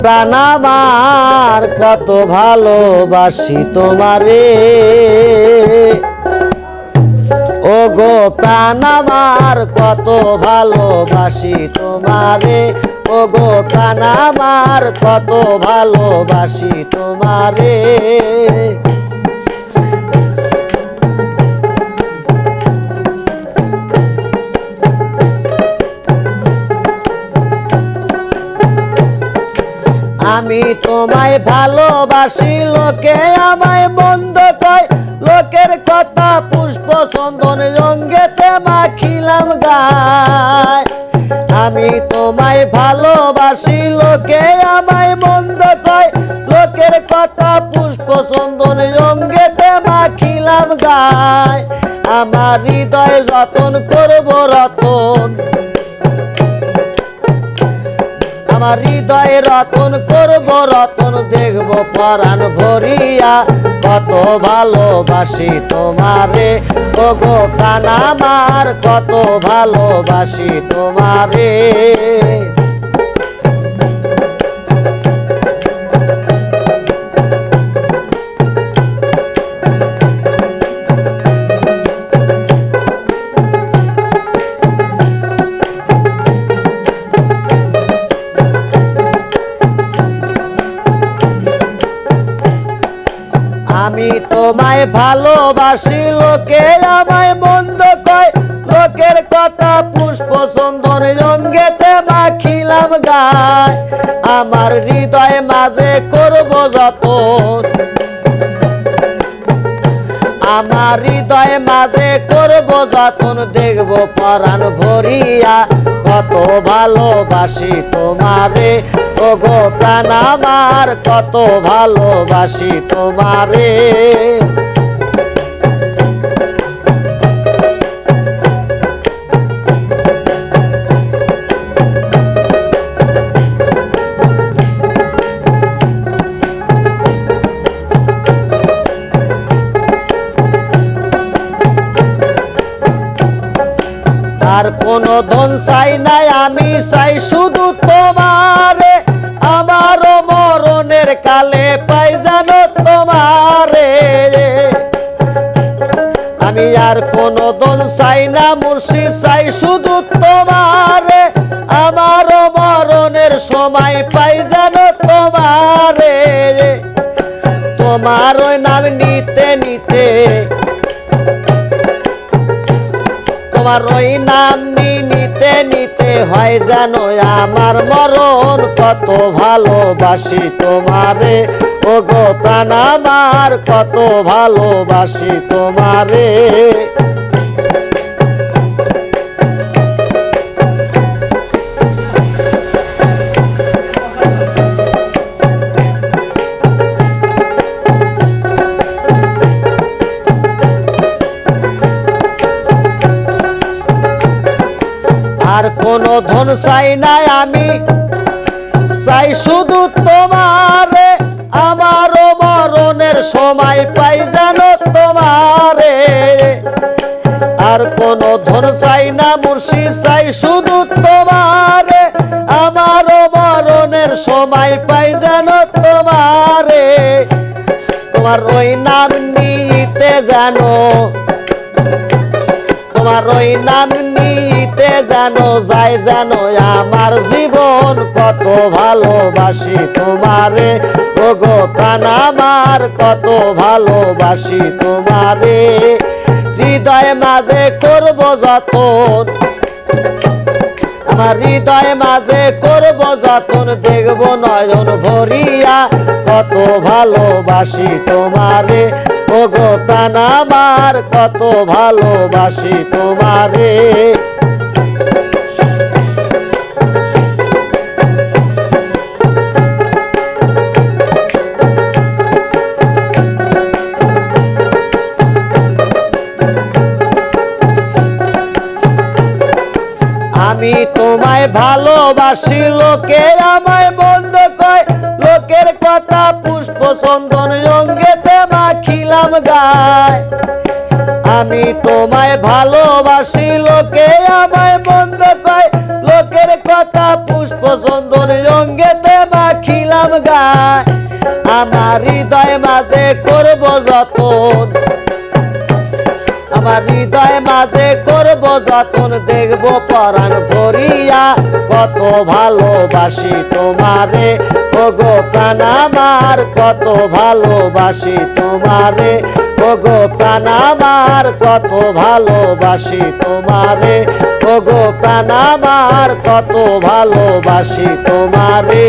প্রাণ আমার কত ভালোবাসি তোমারে, ও গো প্রাণ আমার কত ভালোবাসি তোমারে, ও গো প্রাণ আমার কত ভালোবাসি তোমারে। আমি তোমায় ভালোবাসি, লোকে আমায় মন্দ কয়, লোকের কথা পুষ্প চন্দন অঙ্গেতে মাখিলাম গায়। আমি তোমায় ভালোবাসি, লোকে আমায় মন্দ কয়, লোকের কথা পুষ্প চন্দন অঙ্গেতে মাখিলাম গায়। আমার হৃদয় যতন করব রতন, আমার হৃদয় রতন করব রতন, দেখব পরাণ ভরিয়া কত ভালোবাসি তোমারে, ও গো প্রাণ আমার কত ভালোবাসি তোমারে। আমি তোমায় ভালোবাসি, লোকে আমায় মন্দ কয়, লোকের কথা পুষ্প চন্দন অঙ্গেতে মাখিলাম গায়। আমার হৃদয় মাঝে করব যতন, আমার হৃদয় মাঝে করব যতন, দেখব পরাণ ভরিয়া কত ভালোবাসি তোমারে, ও গো প্রাণ আমার কত ভালোবাসি তোমারে। আর কোনো ধন চাই নাই, আমি চাই শুধু তোমারে, আমার মরণের কালে পাই জানো তোমারে। আমি আর কোনো ধন চাই না মুর্শিদ, চাই শুধু তোমারে, আমার মরণের সময় পাই জানো তোমারে। তোমার ওই নাম নিতে নিতে, তোমার ওই নাম নিতে নিতে হয় জানো আমার মরণ, কত ভালোবাসি তোমারে, ও গো প্রাণ আমার কত ভালোবাসি তোমারে। আর কোনো ধন চাই নাই, আমি চাই শুধু তোমারে, আমার মরণের সময় পাই জানো তোমারে। আর কোনো ধন চাই না মুর্শিদ, চাই শুধু তোমারে, আমার মরণের সময় পাই জানো তোমারে। তোমার ওই নাম নিতে জানো, তোমার ওই নাম নিতে জানো যাই জানো আমার জীবন, কত ভালোবাসি তোমারে, ও গো প্রাণ আমার কত ভালোবাসি তোমারে। হৃদয় মাঝে করব যতন, আমার হৃদয় মাঝে করব যতন, দেখব নয়ন ভরিয়া কত ভালোবাসি তোমারে, ও গো প্রাণ আমার কত ভালোবাসি তোমারে। আমি তোমায় ভালোবাসি, লোকে আমায় মন্দ কয়, লোকের কথা পুষ্প চন্দন অঙ্গেতে মাখিলাম গায়। আমি তোমায় ভালোবাসি, লোকে আমায় মন্দ কয়, লোকের কথা পুষ্প চন্দন অঙ্গেতে মাখিলাম আমার হৃদয় মাঝে করব যতন, আমার হৃদয় মাঝে করব যতন, দেখব পরাণ ভরিয়া কত ভালোবাসি তোমারে, ওগো প্রাণ আমার কত ভালোবাসি তোমারে, ওগো প্রাণ আমার কত ভালোবাসি তোমারে, ওগো প্রাণ আমার কত ভালোবাসি তোমারে।